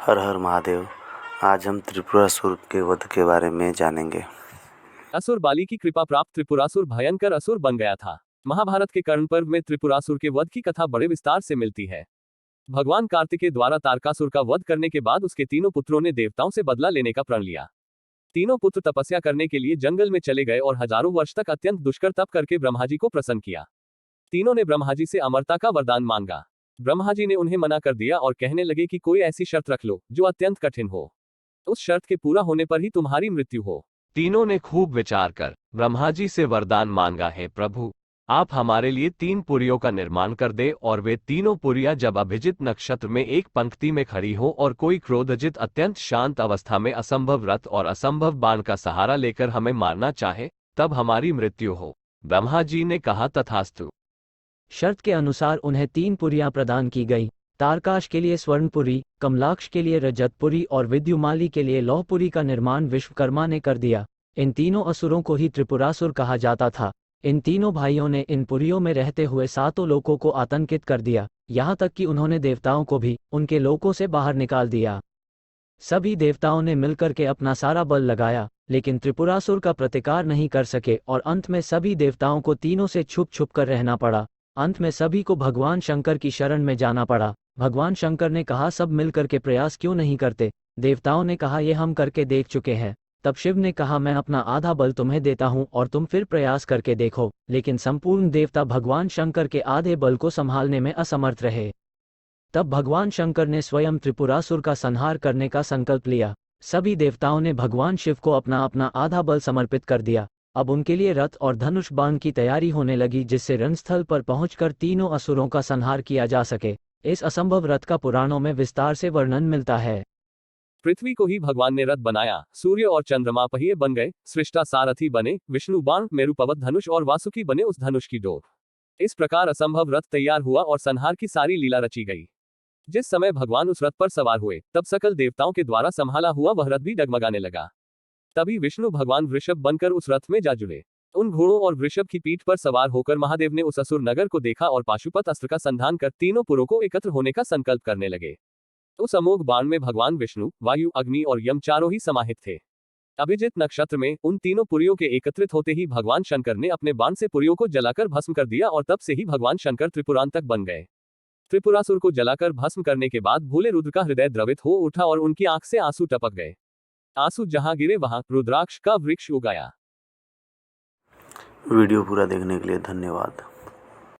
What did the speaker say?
हर हर महादेव। आज हम त्रिपुरासुर के वध के बारे में जानेंगे। असुर बाली की कृपा प्राप्त त्रिपुरासुर भयंकर असुर बन गया था। महाभारत के कर्ण पर्व में त्रिपुरासुर के वध की कथा बड़े विस्तार से मिलती है। भगवान कार्तिकेय द्वारा तारकासुर का वध करने के बाद उसके तीनों पुत्रों ने देवताओं से बदला लेने का प्रण लिया। तीनों पुत्र तपस्या करने के लिए जंगल में चले गए और हजारों वर्ष तक अत्यंत दुष्कर तप करके ब्रह्मा जी को प्रसन्न किया। तीनों ने ब्रह्मा जी से अमरता का वरदान मांगा। ब्रह्मा जी ने उन्हें मना कर दिया और कहने लगे कि कोई ऐसी शर्त रख लो जो अत्यंत कठिन हो। उस शर्त के पूरा होने पर ही तुम्हारी मृत्यु हो। तीनों ने खूब विचार कर ब्रह्मा जी से वरदान मांगा, है प्रभु, आप हमारे लिए 3 पुरियों का निर्माण कर दे और वे तीनों पुरियां जब अभिजित नक्षत्र में एक पंक्ति में खड़ी हो और कोई क्रोधजित अत्यंत शांत अवस्था में असंभव रथ और असंभव बाण का सहारा लेकर हमें मारना चाहे तब हमारी मृत्यु हो। ब्रह्मा जी ने कहा, तथास्तु। शर्त के अनुसार उन्हें 3 पुरियां प्रदान की गई। तारकाश के लिए स्वर्णपुरी, कमलाक्ष के लिए रजतपुरी और विद्युमाली के लिए लौहपुरी का निर्माण विश्वकर्मा ने कर दिया। इन तीनों असुरों को ही त्रिपुरासुर कहा जाता था। इन तीनों भाइयों ने इन पुरियों में रहते हुए 7 लोकों को आतंकित कर दिया, यहाँ तक कि उन्होंने देवताओं को भी उनके लोकों से बाहर निकाल दिया। सभी देवताओं ने मिलकर के अपना सारा बल लगाया, लेकिन त्रिपुरासुर का प्रतिकार नहीं कर सके और अंत में सभी देवताओं को तीनों से छुप छुप कर रहना पड़ा। अंत में सभी को भगवान शंकर की शरण में जाना पड़ा। भगवान शंकर ने कहा, सब मिलकर के प्रयास क्यों नहीं करते? देवताओं ने कहा, ये हम करके देख चुके हैं। तब शिव ने कहा, मैं अपना आधा बल तुम्हें देता हूं और तुम फिर प्रयास करके देखो। लेकिन संपूर्ण देवता भगवान शंकर के आधे बल को संभालने में असमर्थ रहे। तब भगवान शंकर ने स्वयं त्रिपुरासुर का संहार करने का संकल्प लिया। सभी देवताओं ने भगवान शिव को अपना अपना आधा बल समर्पित कर दिया। अब उनके लिए रथ और धनुष बाण की तैयारी होने लगी, जिससे रणस्थल पर पहुंचकर तीनों असुरों का संहार किया जा सके। इस असंभव रथ का पुराणों में विस्तार से वर्णन मिलता है। पृथ्वी को ही भगवान ने रथ बनाया, सूर्य और चंद्रमा पहिए बन गए, सृष्टा सारथी बने, विष्णु बाण, मेरु पवत धनुष और वासुकी बने उस धनुष की डोर। इस प्रकार असंभव रथ तैयार हुआ और संहार की सारी लीला रची गई। जिस समय भगवान उस रथ पर सवार हुए, तब सकल देवताओं के द्वारा संभाला हुआ वह रथ भी डगमगाने लगा। तभी विष्णु भगवान वृषभ बनकर उस रथ में जा जुड़े। उन घोड़ों और वृषभ की पीठ पर सवार होकर महादेव ने उस असुर नगर को देखा और पाशुपत अस्त्र का संधान कर तीनों पुरों को एकत्र होने का संकल्प करने लगे। उस अमोघ बाण में भगवान विष्णु, वायु, अग्नि और यम चारों ही समाहित थे। अभिजित नक्षत्र में उन तीनों पुरियों के एकत्रित होते ही भगवान शंकर ने अपने बाण से पुरियों को जलाकर भस्म कर दिया और तब से ही भगवान शंकर त्रिपुरांतक बन गए। त्रिपुरासुर को जलाकर भस्म करने के बाद भोले रुद्र का हृदय द्रवित हो उठा और उनकी आंख से आंसू टपक गए। आंसू जहां गिरे वहां रुद्राक्ष का वृक्ष उगाया। वीडियो पूरा देखने के लिए धन्यवाद।